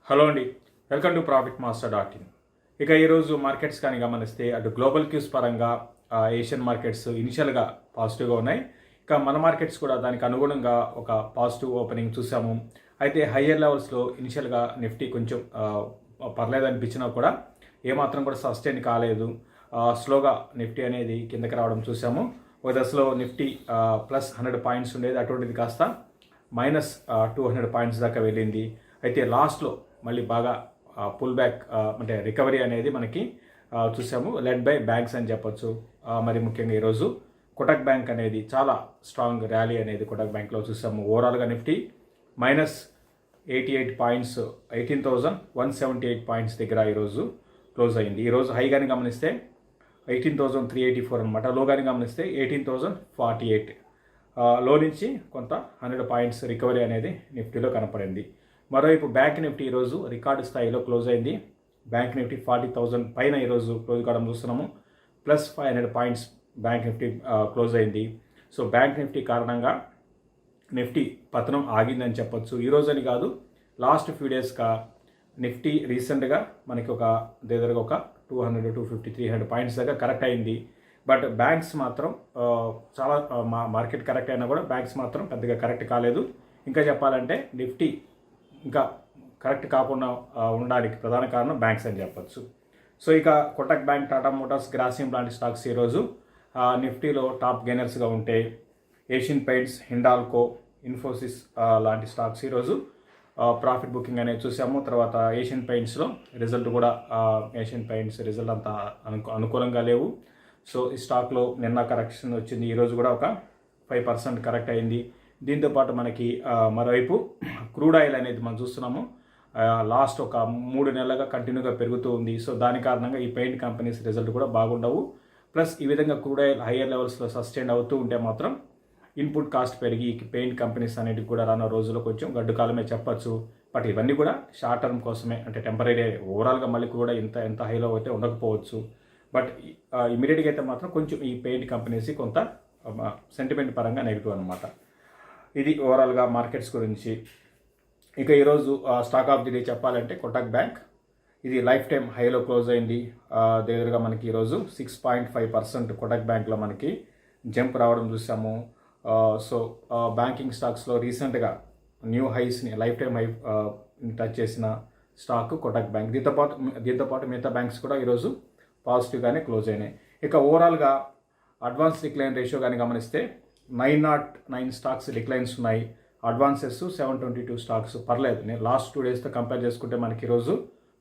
Hello అండి, welcome to profit master dot in. ఇక ఈరోజు మార్కెట్స్ కానీ గమనిస్తే అటు గ్లోబల్ క్యూస్ పరంగా ఏషియన్ మార్కెట్స్ ఇనిషియల్గా పాజిటివ్గా ఉన్నాయి. ఇక మన మార్కెట్స్ కూడా దానికి అనుగుణంగా ఒక పాజిటివ్ ఓపెనింగ్ చూసాము. అయితే హయ్యర్ లెవెల్స్లో ఇనిషియల్గా నిఫ్టీ కొంచెం పర్లేదు అనిపించినా కూడా ఏమాత్రం కూడా సస్టైన్ కాలేదు. స్లోగా నిఫ్టీ అనేది కిందకి రావడం చూసాము. ఒక దశలో నిఫ్టీ ప్లస్ 100 పాయింట్స్ ఉండేది, అటువంటిది కాస్త మైనస్ 200 పాయింట్స్ దాకా వెళ్ళింది. అయితే లాస్ట్లో మళ్ళీ బాగా పుల్ బ్యాక్ అంటే రికవరీ అనేది మనకి చూసాము, లెడ్ బై బ్యాంక్స్ అని చెప్పొచ్చు. మరి ముఖ్యంగా ఈరోజు కోటక్ బ్యాంక్ అనేది చాలా స్ట్రాంగ్ ర్యాలీ అనేది కోటక్ బ్యాంక్లో చూసాము. ఓవరాల్గా నిఫ్టీ మైనస్ 88 పాయింట్స్, 18,178 పాయింట్స్ దగ్గర ఈరోజు క్లోజ్ అయింది. ఈరోజు హైగాని గమనిస్తే 18,384 అనమాట, లోగాని గమనిస్తే 18,048. లో నుంచి కొంత 100 పాయింట్స్ రికవరీ అనేది నిఫ్టీలో కనపడింది. మరోవైపు బ్యాంక్ నిఫ్టీ ఈరోజు రికార్డు స్థాయిలో క్లోజ్ అయింది. బ్యాంక్ నిఫ్టీ 40,000 పైన ఈరోజు క్లోజ్ కావడం చూస్తున్నాము. Plus 500 points bank Nifty close అయింది. సో బ్యాంక్ నిఫ్టీ కారణంగా నిఫ్టీ పతనం ఆగిందని చెప్పొచ్చు. ఈరోజు అని కాదు, లాస్ట్ ఫ్యూ డేస్గా నిఫ్టీ రీసెంట్గా మనకి ఒక దగ్గరగా ఒక 200, 250, 300 పాయింట్స్ దాకా కరెక్ట్ అయింది. బట్ బ్యాంక్స్ మాత్రం చాలా మార్కెట్ కరెక్ట్ అయినా కూడా బ్యాంక్స్ మాత్రం పెద్దగా కరెక్ట్ కాలేదు. ఇంకా చెప్పాలంటే నిఫ్టీ ఇంకా కరెక్ట్ కాకుండా ఉండడానికి ప్రధాన కారణం బ్యాంక్స్ అని చెప్పొచ్చు. సో ఇక కోటక్ బ్యాంక్, టాటా మోటార్స్, గ్రాసిమ్ లాంటి స్టాక్స్ ఈరోజు నిఫ్టీలో టాప్ గెయినర్స్గా ఉంటే ఏషియన్ పెయింట్స్, హిండాల్కో, ఇన్ఫోసిస్ లాంటి స్టాక్స్ ఈరోజు ప్రాఫిట్ బుకింగ్ అనేది చూసాము. తర్వాత ఏషియన్ పెయింట్స్లో రిజల్ట్ కూడా ఏషియన్ పెయింట్స్ రిజల్ట్ అంత అనుకూలంగా లేవు. సో ఈ స్టాక్లో నిన్న కరెక్షన్ వచ్చింది, ఈరోజు కూడా ఒక 5% కరెక్ట్ అయింది. దీంతోపాటు మనకి మరోవైపు క్రూడ్ ఆయిల్ అనేది మనం చూస్తున్నాము, లాస్ట్ ఒక 3 నెలలుగా కంటిన్యూగా పెరుగుతూ ఉంది. సో దాని కారణంగా ఈ పెయింట్ కంపెనీస్ రిజల్ట్ కూడా బాగుండవు. ప్లస్ ఈ విధంగా క్రూడ్ ఆయిల్ హయ్యర్ లెవెల్స్లో సస్టైన్ అవుతూ ఉంటే మాత్రం ఇన్పుట్ కాస్ట్ పెరిగి పెయింట్ కంపెనీస్ అనేటివి కూడా రానున్న రోజుల్లో కొంచెం గడ్డు కాలమే చెప్పచ్చు. బట్ ఇవన్నీ కూడా షార్ట్ టర్మ్ కోసమే, అంటే టెంపరీ. ఓవరాల్గా మళ్ళీ కూడా ఎంత హైలో అయితే ఉండకపోవచ్చు. బట్ ఇమీడియట్గా అయితే మాత్రం కొంచెం ఈ పెయింట్ కంపెనీస్ కొంత సెంటిమెంట్ పరంగా నెగిటివ్ అనమాట. ఇది ఓవరాల్గా మార్కెట్స్ గురించి. ఇక ఈరోజు స్టాక్ ఆఫ్ ది డే చెప్పాలంటే కోటక్ బ్యాంక్ ఇది లైఫ్ టైం హైలో క్లోజ్ అయింది. దగ్గరగా మనకి ఈరోజు 6.5% కోటక్ బ్యాంక్లో మనకి జంప్ రావడం చూసాము. సో బ్యాంకింగ్ స్టాక్స్లో రీసెంట్గా న్యూ హైస్ని, లైఫ్ టైం హై టచ్ చేసిన స్టాక్ కోటక్ బ్యాంక్. దీంతోపాటు మిగతా బ్యాంక్స్ కూడా ఈరోజు పాజిటివ్గానే క్లోజ్ అయినాయి. ఇక ఓవరాల్గా అడ్వాన్స్ డిక్లైన్ రేషియో కానీ గమనిస్తే 909 స్టాక్స్ డిక్లైన్స్ ఉన్నాయి. Advances 722 stocks. పర్లేదు, నేను లాస్ట్ 2 డేస్తో కంపేర్ చేసుకుంటే మనకి ఈరోజు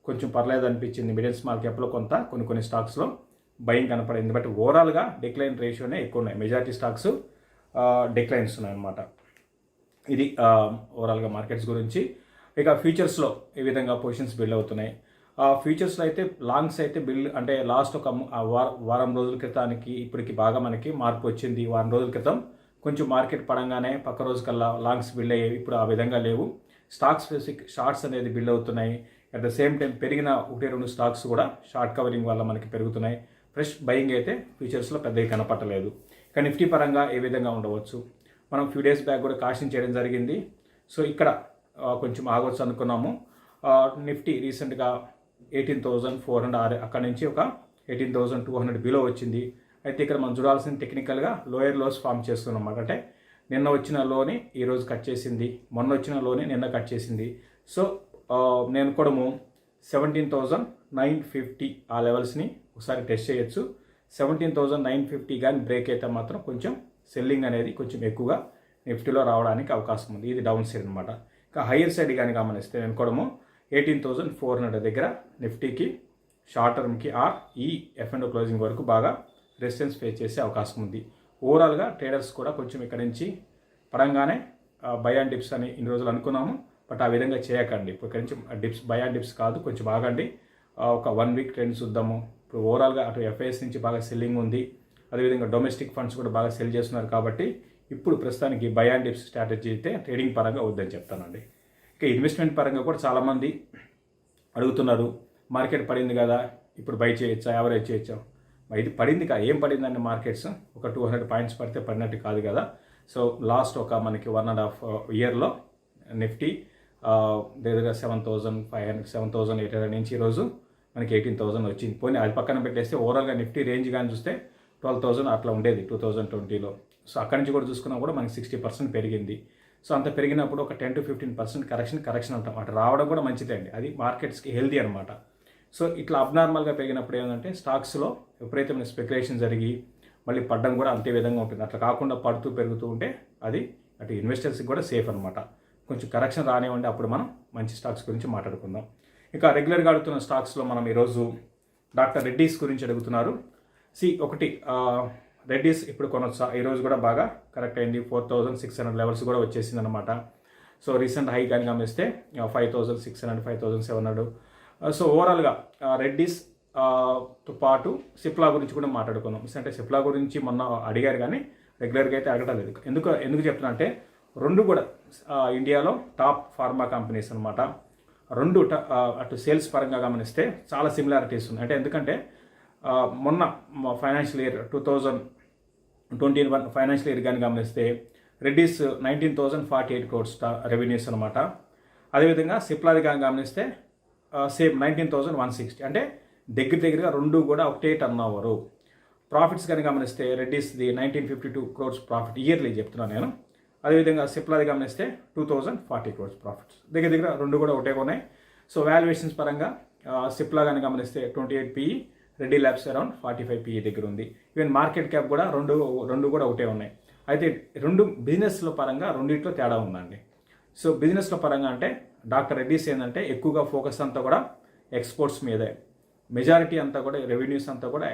కొంచెం పర్లేదు అనిపించింది. మిడిల్ స్మాల్ క్యాప్లో కొంత కొన్ని స్టాక్స్లో బయింగ్ కనపడింది. బట్ ఓవరాల్గా డిక్లైన్ రేషియోనే ఎక్కువ ఉన్నాయి. మెజారిటీ స్టాక్స్ డిక్లైన్స్ ఉన్నాయన్నమాట. ఇది ఓవరాల్గా మార్కెట్స్ గురించి. ఇక ఫ్యూచర్స్లో ఈ విధంగా పొజిషన్స్ బిల్డ్ అవుతున్నాయి. ఫ్యూచర్స్లో అయితే లాంగ్స్ అయితే బిల్డ్ అంటే లాస్ట్ ఒక వారం రోజుల క్రితానికి ఇప్పటికి బాగా మనకి మార్పు వచ్చింది. వారం రోజుల క్రితం కొంచెం మార్కెట్ పడంగానే పక్క రోజు కల్లా లాంగ్స్ బిల్డ్ అయ్యేవి, ఇప్పుడు ఆ విధంగా లేవు. స్టాక్ స్పెసిఫిక్ షార్ట్స్ అనేది బిల్డ్ అవుతున్నాయి. అట్ ద సేమ్ టైం పెరిగిన 1-2 స్టాక్స్ కూడా షార్ట్ కవరింగ్ వల్ల మనకి పెరుగుతున్నాయి. ఫ్రెష్ బయింగ్ అయితే ఫ్యూచర్స్లో పెద్దగా కనపట్టలేదు. ఇక నిఫ్టీ పరంగా ఏ విధంగా ఉండవచ్చు, మనం ఫ్యూ డేస్ బ్యాక్ కూడా కాషన్ చేయడం జరిగింది. సో ఇక్కడ కొంచెం ఆగవచ్చు అనుకున్నాము. నిఫ్టీ రీసెంట్గా 18,400 అక్కడ నుంచి ఒక 18,200 బిలో వచ్చింది. అయితే ఇక్కడ మనం చూడాల్సిన టెక్నికల్గా లోయర్ లోస్ ఫామ్ చేస్తున్నాం అన్నమాట. అంటే నిన్న వచ్చిన లోని ఈరోజు కట్ చేసింది, మొన్న వచ్చిన లోని నిన్న కట్ చేసింది. సో నేను కూడా 17,950 ఆ లెవెల్స్ని ఒకసారి టెస్ట్ చేయొచ్చు. 17,950 కానీ బ్రేక్ అయితే మాత్రం కొంచెం సెల్లింగ్ అనేది కొంచెం ఎక్కువగా నిఫ్టీలో రావడానికి అవకాశం ఉంది. ఇది డౌన్ సైడ్ అనమాట. ఇంకా హయ్యర్ సైడ్ కానీ గమనిస్తే నేను కూడా 18,400 దగ్గర నిఫ్టీకి షార్ట్ టర్మ్కి ఈ F&O క్లోజింగ్ వరకు బాగా రెసిస్టెన్స్ ఫేస్ చేసే అవకాశం ఉంది. ఓవరాల్గా ట్రేడర్స్ కూడా కొంచెం ఇక్కడ నుంచి పడంగానే బై అండ్ డిప్స్ అని ఇన్ని రోజులు అనుకున్నాము. బట్ ఆ విధంగా చేయకండి. ఇప్పుడు ఇక్కడ నుంచి డిప్స్, బై అండ్ డిప్స్ కాదు, కొంచెం ఆగండి. ఒక 1 వీక్ ట్రెండ్ చూద్దాము. ఇప్పుడు ఓవరాల్గా అటు FIS నుంచి బాగా సెల్లింగ్ ఉంది, అదేవిధంగా డొమెస్టిక్ ఫండ్స్ కూడా బాగా సెల్ చేస్తున్నారు. కాబట్టి ఇప్పుడు ప్రస్తుతానికి బై అండ్ డిప్స్ స్ట్రాటజీ అయితే ట్రేడింగ్ పరంగా వద్దని చెప్తానండి. ఇక ఇన్వెస్ట్మెంట్ పరంగా కూడా చాలామంది అడుగుతున్నారు, మార్కెట్ పడింది కదా ఇప్పుడు బై చేయొచ్చా, యావరేజ్ చేయొచ్చా. ఇది పడింది ఏం పడిందండి మార్కెట్స్, ఒక 200 పాయింట్స్ పడితే పడినట్టు కాదు కదా. సో లాస్ట్ ఒక మనకి 1.5 ఇయర్లో నిఫ్టీ దగ్గరగా 7,500 7,800 నుంచి ఈరోజు మనకి 18,000 వచ్చింది. పోనీ అది పక్కన పెట్టేస్తే ఓవరాల్గా నిఫ్టీ రేంజ్ కానీ చూస్తే 12,000 అట్లా ఉండేది 2020లో. సో అక్కడి నుంచి కూడా చూసుకున్నా కూడా మనకి 60% పెరిగింది. సో అంత పెరిగినప్పుడు ఒక 10 to 15% కరెక్షన్ అంటాం. అటు రావడం కూడా మంచిదే అండి, అది మార్కెట్స్కి హెల్తీ అనమాట. సో ఇట్లా అబ్నార్మల్గా పెరిగినప్పుడు ఏంటంటే స్టాక్స్లో విపరీతమైన స్పెక్యులేషన్ జరిగి మళ్ళీ పడడం కూడా అంతే విధంగా ఉంటుంది. అట్లా కాకుండా పడుతూ పెరుగుతూ ఉంటే అది అటు ఇన్వెస్టర్స్కి కూడా సేఫ్ అనమాట. కొంచెం కరెక్షన్ రానివ్వండి, అప్పుడు మనం మంచి స్టాక్స్ గురించి మాట్లాడుకుందాం. ఇక రెగ్యులర్గా అడుగుతున్న స్టాక్స్లో మనం ఈరోజు డాక్టర్ రెడ్డీస్ గురించి అడుగుతున్నారు. ఒకటి రెడ్డీస్ ఇప్పుడు కొనొచ్చా? ఈరోజు కూడా బాగా కరెక్ట్ అయింది, 4,600 లెవెల్స్ కూడా వచ్చేసింది అనమాట. సో రీసెంట్ హై కానీ గమనిస్తే 5,600 5,700. సో ఓవరాల్గా రెడ్డీస్ తో పాటు సిప్లా గురించి కూడా మాట్లాడుకుందాం. అంటే సిప్లా గురించి మొన్న అడిగారు కానీ రెగ్యులర్గా అయితే అడగడం లేదు. ఎందుకు చెప్తున్నా అంటే రెండు కూడా ఇండియాలో టాప్ ఫార్మా కంపెనీస్ అనమాట. రెండు అటు సేల్స్ పరంగా గమనిస్తే చాలా సిమిలారిటీస్ ఉన్నాయి. అంటే ఎందుకంటే మొన్న ఫైనాన్షియల్ ఇయర్ 2021 ఫైనాన్షియల్ ఇయర్ కానీ గమనిస్తే రెడ్డీస్ 19,048 crores రెవెన్యూస్ అనమాట. అదేవిధంగా సిప్లాది కానీ గమనిస్తే సేమ్ 19,160, అంటే దగ్గరగా రెండు కూడా ఒకటే టర్న్ ఓవరు. ప్రాఫిట్స్ కానీ గమనిస్తే రెడ్డీస్ది 1952 crores ప్రాఫిట్ ఇయర్లీ చెప్తున్నాను నేను. అదేవిధంగా సిప్లాది గమనిస్తే 2,040 crores ప్రాఫిట్స్. దగ్గర రెండు కూడా ఒకటే ఉన్నాయి. సో వాల్యుయేషన్స్ పరంగా సిప్లా కానీ గమనిస్తే 28 PE, ready labs around 45 PE దగ్గర ఉంది. ఈవెన్ మార్కెట్ క్యాప్ కూడా రెండు కూడా ఒకటే ఉన్నాయి. అయితే రెండు బిజినెస్ల పరంగా రెండింటిలో తేడా ఉందండి. సో బిజినెస్ల పరంగా అంటే డాక్టర్ రెడ్డీస్ ఏంటంటే ఎక్కువగా ఫోకస్ అంతా కూడా ఎక్స్పోర్ట్స్ మీదే, మెజారిటీ అంతా కూడా రెవెన్యూస్ అంతా కూడా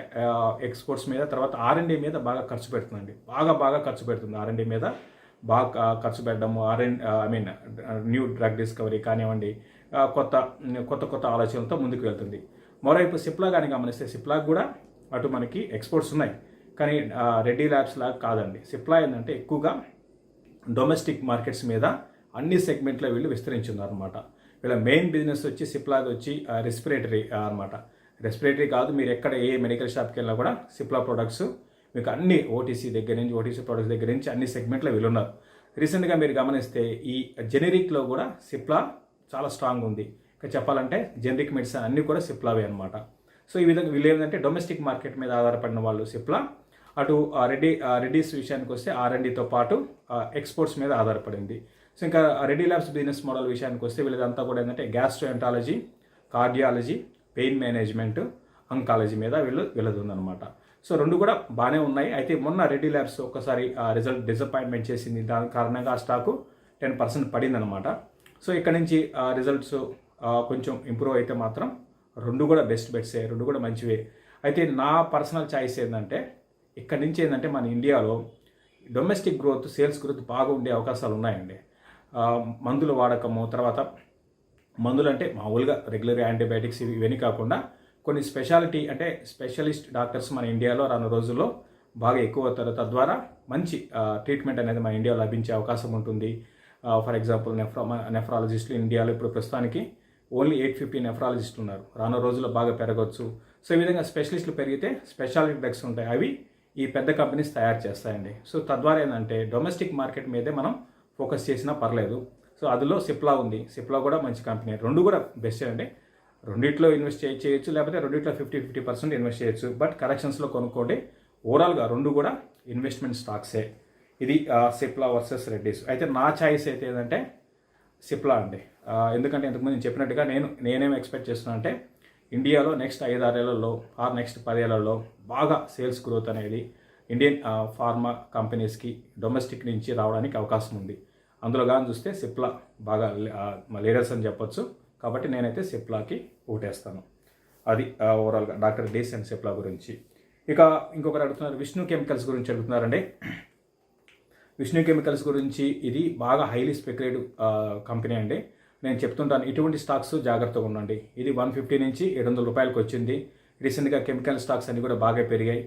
ఎక్స్పోర్ట్స్ మీద, తర్వాత R&D మీద బాగా ఖర్చు పెడుతుందండి. బాగా ఖర్చు పెడుతుంది R&D మీద. బాగా ఖర్చు పెట్టడము, న్యూ డ్రగ్ డిస్కవరీ కానివ్వండి, కొత్త ఆలోచనలతో ముందుకు వెళ్తుంది. మరోవైపు సిప్లా కానీ గమనిస్తే సిప్లాకి కూడా అటు మనకి ఎక్స్పోర్ట్స్ ఉన్నాయి, కానీ రెడ్డీ ల్యాబ్స్ లాగా కాదండి. సిప్లా ఏంటంటే ఎక్కువగా డొమెస్టిక్ మార్కెట్స్ మీద అన్ని సెగ్మెంట్లో వీళ్ళు విస్తరించున్నారు అనమాట. వీళ్ళ మెయిన్ బిజినెస్ వచ్చి సిప్లాకి వచ్చి రెస్పిరేటరీ అనమాట. రెస్పిరేటరీ కాదు, మీరు ఎక్కడ ఏ మెడికల్ షాప్కి వెళ్ళినా కూడా సిప్లా ప్రొడక్ట్స్ మీకు అన్ని ఓటీసీ ప్రొడక్ట్స్ దగ్గర నుంచి అన్ని సెగ్మెంట్లో వీళ్ళు ఉన్నారు. రీసెంట్గా మీరు గమనిస్తే ఈ జెనరిక్లో కూడా సిప్లా చాలా స్ట్రాంగ్ ఉంది. ఇంకా చెప్పాలంటే జెనరిక్ మెడిసిన్ అన్నీ కూడా సిప్లావే అనమాట. సో ఈ విధంగా వీళ్ళు ఏంటంటే డొమెస్టిక్ మార్కెట్ మీద ఆధారపడిన వాళ్ళు సిప్లా. అటు రెడ్డీస్ విషయానికి వస్తే R&Dతో పాటు ఎక్స్పోర్ట్స్ మీద ఆధారపడింది. సో ఇంకా రెడ్డీ ల్యాబ్స్ బిజినెస్ మోడల్ విషయానికి వస్తే వీళ్ళదంతా కూడా ఏంటంటే gastroenterology, cardiology, pain management, oncology మీద వీళ్ళది ఉందన్నమాట. సో రెండు కూడా బాగానే ఉన్నాయి. అయితే మొన్న రెడ్డీ ల్యాబ్స్ ఒక్కసారి రిజల్ట్ డిసప్పాయింట్మెంట్ చేసింది. దాని కారణంగా ఆ స్టాకు 10% పడిందనమాట. సో ఇక్కడ నుంచి రిజల్ట్స్ కొంచెం ఇంప్రూవ్ అయితే మాత్రం రెండు కూడా బెస్ట్ బెట్సే, రెండు కూడా మంచివే. అయితే నా పర్సనల్ చాయిస్ ఏంటంటే ఇక్కడ నుంచి ఏంటంటే మన ఇండియాలో డొమెస్టిక్ గ్రోత్, సేల్స్ గ్రోత్ బాగా ఉండే అవకాశాలు ఉన్నాయండి. మందుల వాడకము, తర్వాత మందులు అంటే మామూలుగా రెగ్యులర్ యాంటీబయాటిక్స్ ఇవన్నీ కాకుండా కొన్ని స్పెషలిస్ట్ డాక్టర్స్ మన ఇండియాలో రాను రోజుల్లో బాగా ఎక్కువ అవుతారు. తద్వారా మంచి ట్రీట్మెంట్ అనేది మన ఇండియాలో లభించే అవకాశం ఉంటుంది. ఫర్ ఎగ్జాంపుల్ నెఫ్రాలజిస్టులు ఇండియాలో ఇప్పుడు ప్రస్తుతానికి ఓన్లీ 850 నెఫ్రాలజిస్టులు ఉన్నారు. రాను రోజుల్లో బాగా పెరగవచ్చు. సో ఈ విధంగా స్పెషలిస్టులు పెరిగితే స్పెషాలిటీ డ్రగ్స్ ఉంటాయి, అవి ఈ పెద్ద కంపెనీస్ తయారు చేస్తాయండి. సో తద్వారా ఏంటంటే డొమెస్టిక్ మార్కెట్ మీదే మనం ఫోకస్ చేసినా పర్లేదు. సో అందులో సిప్లా ఉంది. సిప్లా కూడా మంచి కంపెనీ, రెండు కూడా బెస్ట్ అండి. రెండిట్లో ఇన్వెస్ట్ చేయొచ్చు, లేకపోతే రెండిట్లో 50% ఇన్వెస్ట్ చేయొచ్చు. బట్ కరెక్షన్స్లో కొనుక్కోండి. ఓవరాల్గా రెండు కూడా ఇన్వెస్ట్మెంట్ స్టాక్సే. ఇది సిప్లా వర్సెస్ రెడ్డీస్. అయితే నా చాయిస్ అయితే ఏంటంటే సిప్లా అండి. ఎందుకంటే ఇంతకుముందు నేను చెప్పినట్టుగా నేనేం ఎక్స్పెక్ట్ చేస్తున్నా అంటే ఇండియాలో నెక్స్ట్ 5-6 ఏళ్లలో ఆర్ నెక్స్ట్ 10 ఏళ్లలో బాగా సేల్స్ గ్రోత్ అనేది ఇండియన్ ఫార్మా కంపెనీస్కి డొమెస్టిక్ నుంచి రావడానికి అవకాశం ఉంది. అందులో కానీ చూస్తే సిప్లా బాగా లీడర్స్ అని చెప్పొచ్చు. కాబట్టి నేనైతే సిప్లాకి ఓటేస్తాను. అది ఓవరాల్గా డాక్టర్ రెడ్డీస్ అండ్ సిప్లా గురించి. ఇక ఇంకొకరు అడుగుతున్నారు, విష్ణు కెమికల్స్ గురించి అడుగుతున్నారండి. విష్ణు కెమికల్స్ గురించి ఇది బాగా హైలీ స్పెక్యులేటివ్ కంపెనీ అండి. నేను చెప్తుంటాను ఇటువంటి స్టాక్స్ జాగ్రత్తగా ఉండండి. ఇది 150 నుంచి 700 రూపాయలకు వచ్చింది. రీసెంట్గా కెమికల్ స్టాక్స్ అన్నీ కూడా బాగా పెరిగాయి.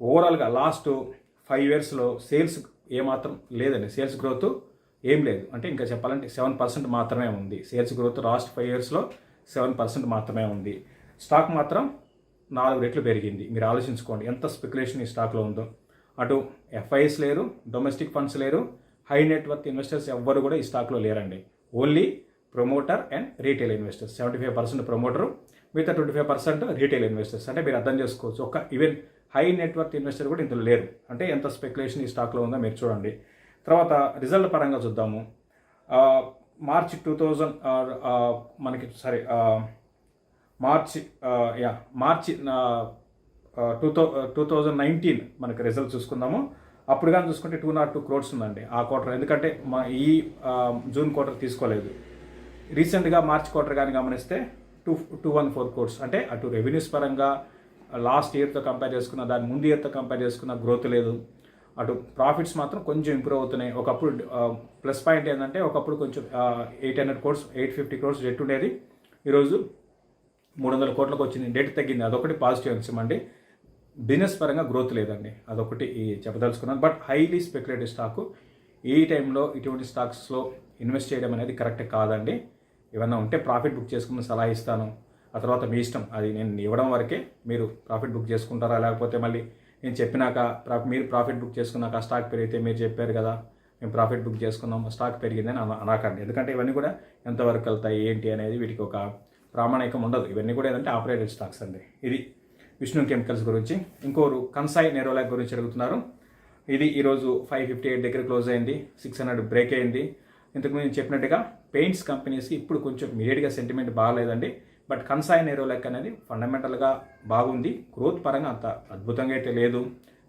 ఓవరాల్గా లాస్ట్ 5 yearsలో సేల్స్ ఏమాత్రం లేదండి, సేల్స్ గ్రోత్ ఏం లేదు. అంటే ఇంకా చెప్పాలంటే 7% మాత్రమే ఉంది. సేల్స్ గ్రోత్ లాస్ట్ 5 yearsలో 7% మాత్రమే ఉంది. స్టాక్ మాత్రం 4 రెట్లు పెరిగింది. మీరు ఆలోచించుకోండి ఎంత స్పెక్యులేషన్ ఈ స్టాక్లో ఉందో. అటు FIs లేరు, డొమెస్టిక్ ఫండ్స్ లేరు, హై నెట్వర్త్ ఇన్వెస్టర్స్ ఎవ్వరు కూడా ఈ స్టాక్లో లేరండి. Only promoter and retail investors. 75% promoter, మిగతా 25% రీటైల్ ఇన్వెస్టర్స్. అంటే మీరు అర్థం చేసుకోవచ్చు, ఒక ఈవెన్ హై నెట్వర్త్ ఇన్వెస్టర్ కూడా ఇందులో లేరు. అంటే ఎంత స్పెక్యులేషన్ ఈ స్టాక్లో ఉందో మీరు చూడండి. తర్వాత రిజల్ట్ పరంగా చూద్దాము. మార్చి 2019 మనకి రిజల్ట్ చూసుకుందాము. అప్పుడు కానీ చూసుకుంటే 202 crores ఉందండి ఆ క్వార్టర్. ఎందుకంటే ఈ జూన్ క్వార్టర్ తీసుకోలేదు. రీసెంట్గా మార్చ్ క్వార్టర్ కానీ గమనిస్తే 214 crores. అంటే అటు రెవెన్యూస్ పరంగా లాస్ట్ ఇయర్తో కంపేర్ చేసుకున్న, దాని ముందు ఇయర్తో కంపేర్ చేసుకున్న గ్రోత్ లేదు. అటు ప్రాఫిట్స్ మాత్రం కొంచెం ఇంప్రూవ్ అవుతున్నాయి. ఒకప్పుడు ప్లస్ పాయింట్ ఏంటంటే ఒకప్పుడు కొంచెం 800 crores 850 crores డెట్ ఉండేది, ఈరోజు 300 crores వచ్చింది. డెట్ తగ్గింది, అదొకటి పాజిటివ్ అంశం అండి. బిజినెస్ పరంగా గ్రోత్ లేదండి, అదొకటి చెప్పదలుచుకున్నాను. But highly speculative stock. ఈ టైంలో ఇటువంటి స్టాక్స్లో ఇన్వెస్ట్ చేయడం అనేది కరెక్ట్ కాదండి. ఏమన్నా ఉంటే ప్రాఫిట్ బుక్ చేసుకుని సలహా ఇస్తాను, ఆ తర్వాత మీ ఇష్టం. అది నేను ఇవ్వడం వరకే, మీరు ప్రాఫిట్ బుక్ చేసుకుంటారా, లేకపోతే మళ్ళీ నేను చెప్పినాక మీరు ప్రాఫిట్ బుక్ చేసుకున్నాక స్టాక్ పెరిగితే మీరు చెప్పారు కదా మేము ప్రాఫిట్ బుక్ చేసుకున్నాం స్టాక్ పెరిగిందని అనకండి. ఎందుకంటే ఇవన్నీ కూడా ఎంతవరకు వెళ్తాయి ఏంటి అనేది వీటికి ఒక ప్రామాణికం ఉండదు. ఇవన్నీ కూడా ఏంటంటే ఆపరేటెడ్ స్టాక్స్ అండి. ఇది విష్ణు కెమికల్స్ గురించి. ఇంకోరు కన్సాయ్ నెరోలాక్ గురించి అడుగుతున్నారు. ఇది ఈరోజు 558 దగ్గర క్లోజ్ అయింది, 600 బ్రేక్ అయింది. ఇంతకుముందు నేను చెప్పినట్టుగా పెయింట్స్ కంపెనీస్కి ఇప్పుడు కొంచెం ఇమీడియట్గా సెంటిమెంట్ బాగాలేదండి. బట్ కన్సాయ్ నెరోలాక్ అనేది ఫండమెంటల్గా బాగుంది, గ్రోత్ పరంగా అంత అద్భుతంగా అయితే లేదు.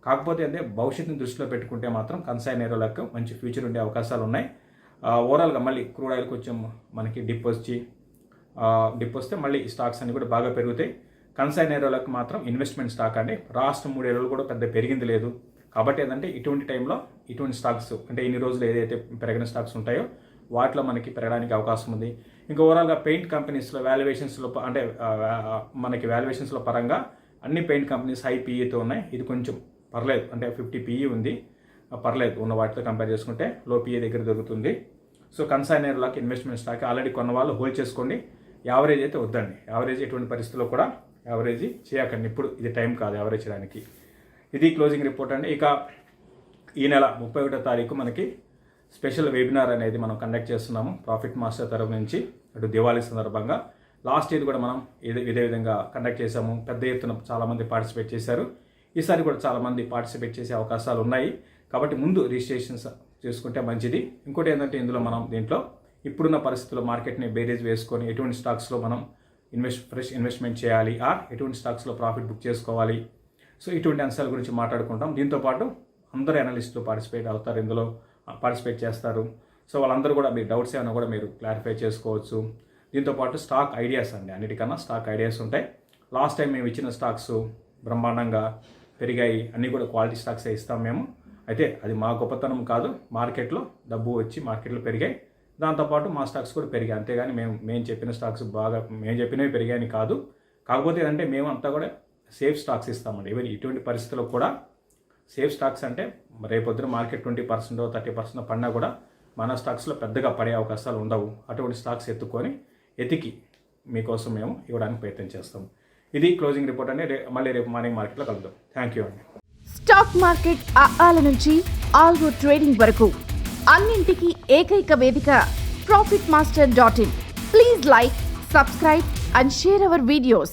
కాకపోతే అంటే భవిష్యత్తుని దృష్టిలో పెట్టుకుంటే మాత్రం కన్సాయ్ నెరోలాక్ మంచి ఫ్యూచర్ ఉండే అవకాశాలు ఉన్నాయి. ఓవరాల్గా మళ్ళీ క్రూడ్ ఆయిల్ కొంచెం మనకి డిప్ వస్తే మళ్ళీ స్టాక్స్ అన్ని కూడా బాగా పెరుగుతాయి. కన్సాయ్ నెరోలాక్ మాత్రం ఇన్వెస్ట్మెంట్ స్టాక్ అండి. లాస్ట్ 3 ఏళ్ళు కూడా పెద్ద పెరిగింది లేదు. కాబట్టి ఏంటంటే ఇటువంటి టైంలో ఇటువంటి స్టాక్స్ అంటే ఇన్ని రోజులు ఏదైతే పెరిగిన స్టాక్స్ ఉంటాయో వాటిలో మనకి పెరగడానికి అవకాశం ఉంది. ఇంకా ఓవరాల్గా పెయింట్ కంపెనీస్లో వాల్యుయేషన్స్లో అంటే మనకి వాల్యుయేషన్స్లో పరంగా అన్ని పెయింట్ కంపెనీస్ హై పీఈతో ఉన్నాయి. ఇది కొంచెం పర్లేదు, అంటే 50 పీఈ ఉంది, పర్లేదు ఉన్న వాటితో కంపేర్ చేసుకుంటే లో పీఈ దగ్గర దొరుకుతుంది. So Kansai Nerolac investment stock already కొన్న వాళ్ళు హోల్డ్ చేసుకోండి. యావరేజ్ అయితే వద్దండి, యావరేజ్ ఎటువంటి పరిస్థితుల్లో కూడా యావరేజ్ చేయకండి. ఇప్పుడు ఇది టైం కాదు యావరేజ్ చేయడానికి. ఇది క్లోజింగ్ రిపోర్ట్ అండి. ఇక ఈ నెల 31వ తారీఖు మనకి స్పెషల్ వెబినార్ అనేది మనం కండక్ట్ చేస్తున్నాము ప్రాఫిట్ మాస్టర్ తరఫు నుంచి. అటు దివాళీ సందర్భంగా లాస్ట్ ఇయర్ కూడా మనం ఇదే విధంగా కండక్ట్ చేసాము. పెద్ద ఎత్తున చాలామంది పార్టిసిపేట్ చేశారు. ఈసారి కూడా చాలామంది పార్టిసిపేట్ చేసే అవకాశాలు ఉన్నాయి. కాబట్టి ముందు రిజిస్ట్రేషన్స్ చేసుకుంటే మంచిది. ఇంకోటి ఏంటంటే ఇందులో మనం దీంట్లో ఇప్పుడున్న పరిస్థితుల్లో మార్కెట్ని బేరేజ్ వేసుకొని ఎటువంటి స్టాక్స్లో మనం ఫ్రెష్ ఇన్వెస్ట్మెంట్ చేయాలి, ఎటువంటి స్టాక్స్లో ప్రాఫిట్ బుక్ చేసుకోవాలి, సో ఇటువంటి అంశాల గురించి మాట్లాడుకుంటాం. దీంతోపాటు అందరూ అనలిస్టులు పార్టిసిపేట్ చేస్తారు. సో వాళ్ళందరూ కూడా మీ డౌట్స్ ఏమైనా కూడా మీరు క్లారిఫై చేసుకోవచ్చు. దీంతోపాటు స్టాక్ ఐడియాస్ అండి, అన్నిటికన్నా స్టాక్ ఐడియాస్ ఉంటాయి. లాస్ట్ టైం మేము ఇచ్చిన స్టాక్స్ బ్రహ్మాండంగా పెరిగాయి, అన్నీ కూడా క్వాలిటీ స్టాక్సే ఇస్తాం మేము. అయితే అది మా గొప్పతనం కాదు, మార్కెట్లో డబ్బు వచ్చి మార్కెట్లో పెరిగాయి, దాంతోపాటు మా స్టాక్స్ కూడా పెరిగాయి. అంతేగాని మేము చెప్పిన స్టాక్స్ మేము చెప్పినవి పెరిగాయని కాదు. కాకపోతే ఏంటంటే మేము అంతా కూడా సేఫ్ స్టాక్స్ ఇస్తామండి. ఈవెన్ ఇటువంటి పరిస్థితుల్లో కూడా సేఫ్ స్టాక్స్ అంటే రేపొద్దున మార్కెట్ 20% 30% పడినా కూడా మన స్టాక్స్లో పెద్దగా పడే అవకాశాలు ఉండవు. అటువంటి స్టాక్స్ ఎతికి మీకోసం మేము ఇవ్వడానికి ప్రయత్నం చేస్తాం. ఇది క్లోజింగ్ రిపోర్ట్ అండి. మళ్ళీ రేపు మార్నింగ్ మార్కెట్లో కలుద్దాం. థ్యాంక్ యూ అండి. స్టాక్ మార్కెట్ ఆల నుంచి ఆల్గో ట్రేడింగ్ వరకు అన్నింటికీ ఏకైక వేదిక profitmaster.in. Please like, subscribe and share our videos.